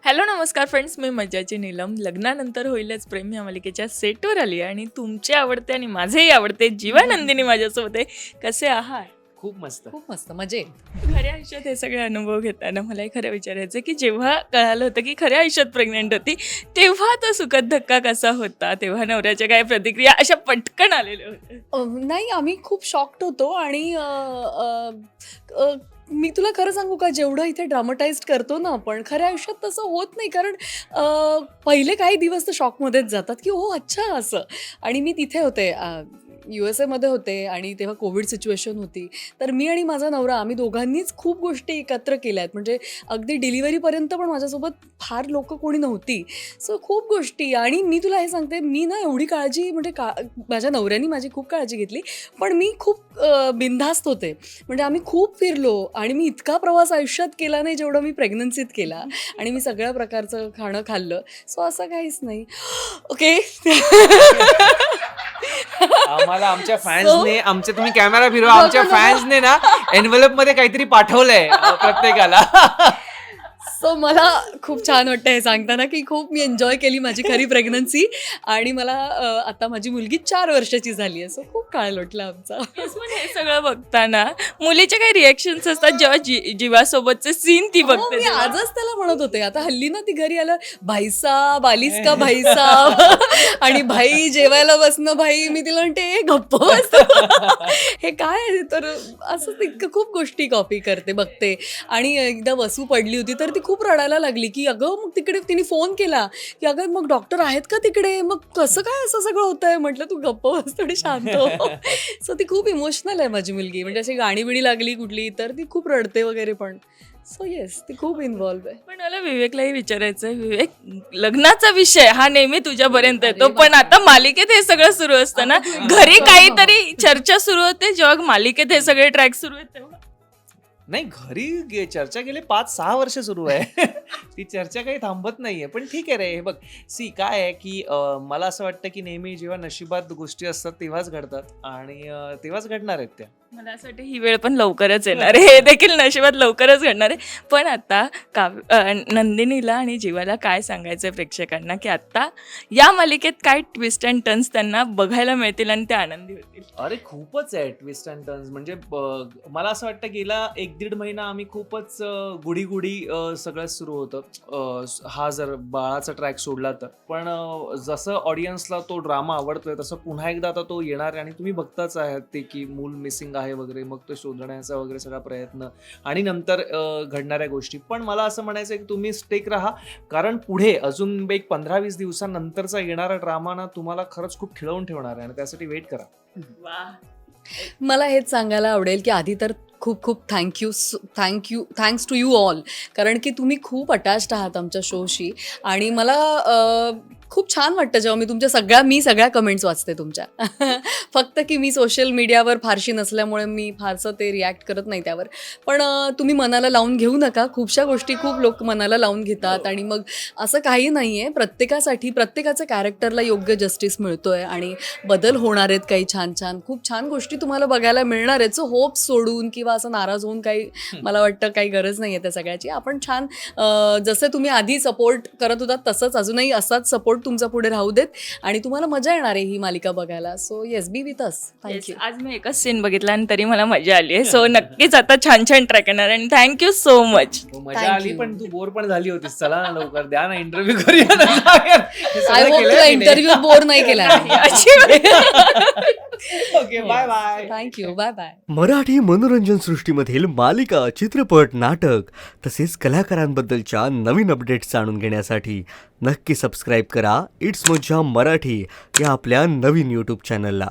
Hello नमस्कार friends, मी मज्जाची नीलम. लग्नानंतर होईलच प्रेम या मालिकेच्या सेटवर आली आणि तुमचे आवडते आणि माझेही आवडते जीवानंदिनी माझ्यासोबत आहे. कसे आहात? खूप मस्त. खूप मस्त मजेत. खऱ्या आयुष्यात हे सगळे अनुभव घेताना मला खरं विचारायचं की जेव्हा कळालं होतं की खऱ्या आयुष्यात प्रेग्नेंट होती, तेव्हा तो सुखद धक्का कसा होता? तेव्हा नवऱ्याच्या काय प्रतिक्रिया अशा पटकन आलेल्या होत्या? नाही, आम्ही खूप शॉक्ड होतो आणि मी तुला खरं सांगू का, जेवढं इथे ड्रामटाइज्ड करतो ना आपण, खऱ्या आयुष्यात तसं होत नाही. कारण पहिले काही दिवस तर शॉकमध्येच जातात की हो अच्छा असं. आणि मी तिथे होते, USA मध्ये होते आणि तेव्हा कोविड सिच्युएशन होती. तर मी आणि माझा नवरा आम्ही दोघांनीच खूप गोष्टी एकत्र केल्या आहेत. म्हणजे अगदी डिलिव्हरीपर्यंत पण माझ्यासोबत फार लोक कोणी नव्हती. सो खूप गोष्टी. आणि मी तुला हे सांगते, मी ना एवढी काळजी म्हणजे माझ्या नवऱ्याने माझी खूप काळजी घेतली, पण मी खूप बिनधास्त होते. म्हणजे आम्ही खूप फिरलो आणि मी इतका प्रवास आयुष्यात केला नाही जेवढा मी प्रेग्नन्सीत केला. आणि मी सगळ्या प्रकारचं खाणं खाल्लं. सो असं काहीच नाही. ओके. आम्हाला आमच्या फॅन्सने तुम्ही कॅमेरा फिरवा, आमच्या फॅन्सने ना एनव्हलप मध्ये काहीतरी पाठवलंय प्रत्येकाला. सो मला खूप छान वाटतं हे सांगताना की खूप मी एन्जॉय केली माझी खरी प्रेग्नन्सी. आणि मला आता माझी मुलगी 4 वर्षाची झाली आहे. सो खूप काळ लोटला आमचा. पण हे सगळं बघताना मुलीचे काही रिॲक्शन्स असतात जेव्हा जीवासोबतचे सीन ती बघते मी तेव्हा? आजच त्याला म्हणत होते. आता हल्ली ना ती घरी आलं, भाईसाब आलीस का भाईसाब, आणि भाई जेवायला बसणं भाई. मी तिला म्हणते गप्प बस. हे काय आहे? तर असं ती खूप गोष्टी कॉपी करते, बघते. आणि एकदा वसू पडली होती तर ती खूप रडायला लागली की अगं मग तिकडे तिने फोन केला की अगं मग डॉक्टर आहेत का तिकडे, मग कसं काय असं सगळं होतंय. म्हटलं तू गप्प बस, थोडी शांत हो. सो ती खूप इमोशनल आहे माझी मुलगी. म्हणजे अशी गाणी बिणी लागली कुठली तर ती खूप रडते वगैरे. पण सो येस, ती खूप इन्व्हॉल्व आहे. पण मला विवेकलाही विचारायचं आहे, विवेक, लग्नाचा विषय हा नेहमी तुझ्यापर्यंत येतो, पण आता मालिकेत हे सगळं सुरू असतं ना, घरी काहीतरी चर्चा सुरू होते जेव्हा मालिकेत हे सगळे ट्रॅक सुरू आहेत तेव्हा? नाही, घरी चर्चा गेले 5-6 वर्ष सुरू आहे. ती चर्चा काही थांबत नाहीये. पण ठीक आहे रे. हे बघ, सी काय आहे की मला असं वाटतं की नेहमी जेव्हा नशिबात गोष्टी असतात तेव्हाच घडतात आणि तेव्हाच घडणार आहेत त्या. मला असं वाटतं ही वेळ पण लवकरच येणार आहे, हे देखील नशिबात लवकरच घडणार आहे. पण आता नंदिनीला आणि जीवाला काय सांगायचं आहे प्रेक्षकांना की आता या मालिकेत काय ट्विस्ट अँड टर्न्स त्यांना बघायला मिळतील आणि ते आनंदी होतील? अरे खूपच आहे ट्विस्ट अँड टर्न्स. म्हणजे मला असं वाटतं गेला 1-1.5 महिना आम्ही खूपच गुढी सगळं सुरू होतं. हा जर बाळाचा ट्रॅक सोडला तर. पण जसं ऑडियन्सला तो ड्रामा आवडतोय तसं पुन्हा एकदा आता तो येणार आहे. आणि तुम्ही बघताच आहात ते की मूल मिसिंग आहे वगैरे, मग तो शोधण्याचा वगैरे सगळा प्रयत्न आणि नंतर घडणाऱ्या गोष्टी. पण मला असं म्हणायचं आहे की तुम्ही स्टेक राहा, कारण पुढे अजून एक 15-20 दिवसांनंतरचा येणारा ड्रामा ना तुम्हाला खरंच खूप खिळवून ठेवणार आहे आणि त्यासाठी वेट करा. मला हेच सांगायला आवडेल की आधी तर खूप खूप थँक्स टू यू ऑल. कारण की तुम्ही खूप अटॅच्ड आहात आमच्या शोशी. आणि मला खूप छान वाटतं जेव्हा मी सगळ्या कमेंट्स वाचते तुमच्या. फक्त की मी सोशल मीडियावर फारशी नसल्यामुळे मी फारसं ते रिॲक्ट करत नाही त्यावर. पण तुम्ही मनाला लावून घेऊ नका. खूपशा गोष्टी खूप लोक मनाला लावून घेतात आणि मग असं काही नाही आहे. प्रत्येकाच्या कॅरेक्टरला योग्य जस्टिस मिळतोय आणि बदल होणार आहेत. काही छान खूप छान गोष्टी तुम्हाला बघायला मिळणार आहेत. सो होप सोडून किंवा असं नाराज होऊन काही मला वाटतं काही गरज नाही आहे त्या सगळ्याची. आपण छान जसं तुम्ही आधी सपोर्ट करत होतात तसंच अजूनही असाच सपोर्ट तुमचा पुढे राहू देत आणि तुम्हाला मजा येणार आहे ही मालिका बघायला. So yes, B with us. Thank you. आज मी एकच सीन बघितला आणि तरी मला मजा आली आहे. सो नक्कीच आता छान ट्रॅक येणार आणि थँक्यू सो मच. मजा Thank आली, you. पण तू बोर पण झाली होतीस. चला ना लवकर द्या ना इंटरव्ह्यू करूया ना. हे सगळं आय होप केलंय तुला तिने. इंटरव्ह्यू बोर नाही केला. Okay, bye bye. Thank you. Bye bye. Marathi मनोरंजन सृष्टीमधील मालिका, चित्रपट, नाटक तसेच कलाकारांबद्दलच्या नवीन अपडेट्स जाणून घेण्यासाठी नक्की सबस्क्राईब करा इट्स मज्जा मराठी या आपल्या नवीन यूट्यूब चॅनलला.